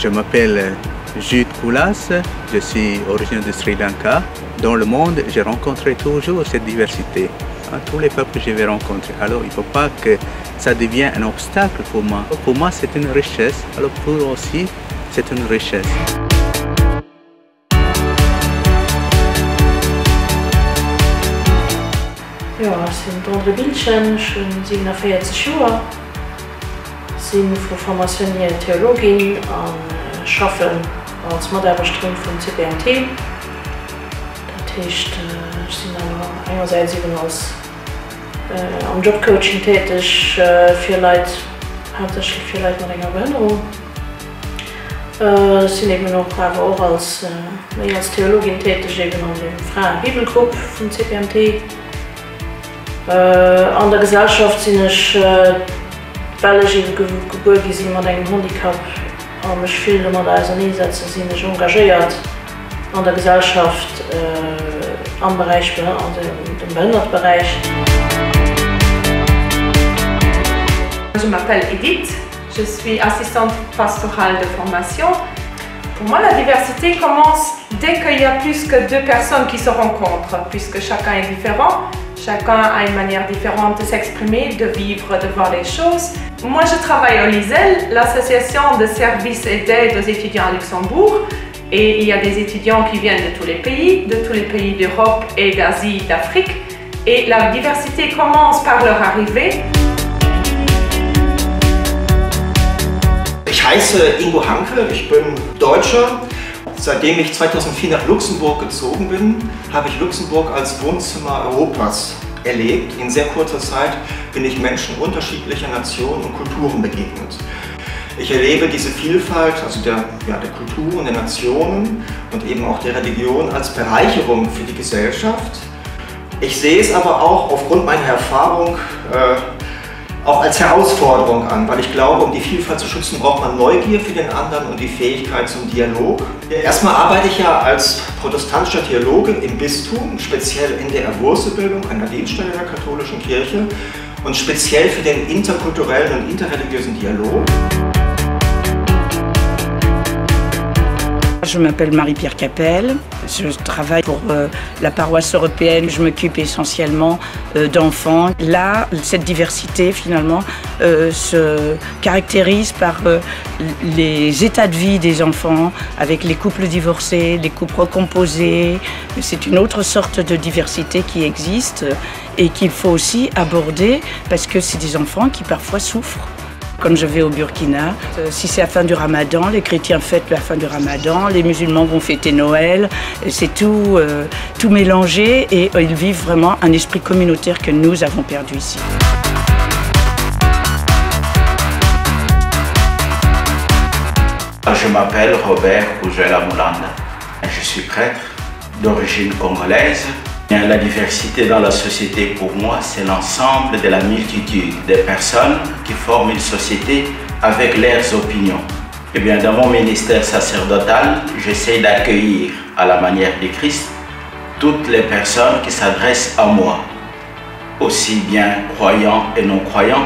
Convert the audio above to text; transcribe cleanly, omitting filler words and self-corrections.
Je m'appelle Jude Koulas, je suis originaire de Sri Lanka. Dans le monde, j'ai rencontré toujours cette diversité. Tous les peuples que je vais rencontrer. Alors il ne faut pas que ça devienne un obstacle pour moi. Pour moi, c'est une richesse. Alors pour eux aussi, c'est une richesse. Ja, sind andere Bildchen, schon 47 Jahre. Sind von Formation Theologin und arbeiten als Modellbestreiter von CPMT. Das heißt, ich bin einerseits eben als am Jobcoaching tätig für Leute, hauptsächlich für Leute mit einer Behinderung. Sind eben auch als Theologin tätig eben an dem Freien Bibelclub von CPMT. An der Gesellschaft sind ich, weil ich geboren bin mit einem Handicap, und mich viel mit dieser einsetzen, sind ich engagiert an der Gesellschaft am Bereich, also im Behindertenbereich. Je m'appelle Edith, je suis assistante pastorale de formation. Pour moi, la diversité commence dès qu'il y a plus que deux personnes qui se rencontrent, puisque chacun est différent, chacun a une manière différente de s'exprimer, de vivre, de voir les choses. Moi, je travaille au LISEL, l'association de services et d'aide aux étudiants à Luxembourg, et il y a des étudiants qui viennent de tous les pays d'Europe et d'Asie, d'Afrique, et la diversité commence par leur arrivée. Ich heiße Ingo Hanke, ich bin Deutscher. Seitdem ich 2004 nach Luxemburg gezogen bin, habe ich Luxemburg als Wohnzimmer Europas erlebt. In sehr kurzer Zeit bin ich Menschen unterschiedlicher Nationen und Kulturen begegnet. Ich erlebe diese Vielfalt, also der Kulturen, der Nationen und eben auch der Religion als Bereicherung für die Gesellschaft. Ich sehe es aber auch aufgrund meiner Erfahrung auch als Herausforderung an, weil ich glaube, um die Vielfalt zu schützen, braucht man Neugier für den anderen und die Fähigkeit zum Dialog. Erstmal arbeite ich ja als protestantischer Theologe im Bistum, speziell in der Erwurzelbildung, einer Dienststelle der katholischen Kirche und speziell für den interkulturellen und interreligiösen Dialog. Je m'appelle Marie-Pierre Capel, je travaille pour la paroisse européenne, je m'occupe essentiellement d'enfants. Là, cette diversité finalement se caractérise par les états de vie des enfants, avec les couples divorcés, les couples recomposés. C'est une autre sorte de diversité qui existe et qu'il faut aussi aborder parce que c'est des enfants qui parfois souffrent. Quand je vais au Burkina, si c'est la fin du Ramadan, les chrétiens fêtent la fin du Ramadan, les musulmans vont fêter Noël, c'est tout mélangé et ils vivent vraiment un esprit communautaire que nous avons perdu ici. Je m'appelle Robert Koujela Moulanda. Je suis prêtre d'origine congolaise. La diversité dans la société, pour moi, c'est l'ensemble de la multitude des personnes qui forment une société avec leurs opinions. Et bien, dans mon ministère sacerdotal, j'essaie d'accueillir, à la manière de Christ, toutes les personnes qui s'adressent à moi, aussi bien croyants et non croyants.